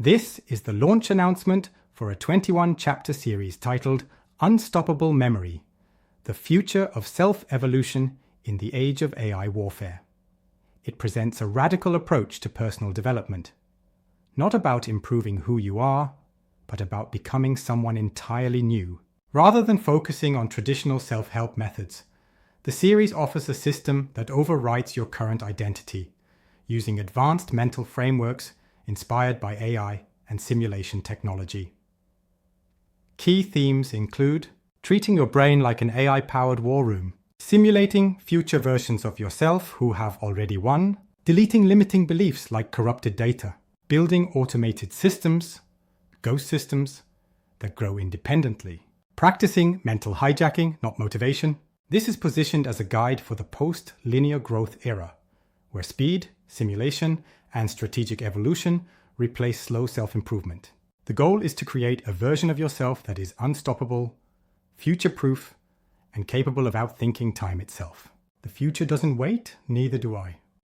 This is the launch announcement for a 21-chapter series titled Unstoppable Memory: The Future of Self-Evolution in the Age of AI Warfare. It presents a radical approach to personal development, not about improving who you are, but about becoming someone entirely new. Rather than focusing on traditional self-help methods, the series offers a system that overwrites your current identity, using advanced mental frameworks inspired by AI and simulation technology. Key themes include treating your brain like an AI-powered war room, simulating future versions of yourself who have already won, deleting limiting beliefs like corrupted data, building automated systems, ghost systems, that grow independently, practicing mental hijacking, not motivation. This is positioned as a guide for the post-linear growth era, where speed, simulation, and strategic evolution replace slow self-improvement. The goal is to create a version of yourself that is unstoppable, future-proof, and capable of outthinking time itself. The future doesn't wait, neither do I.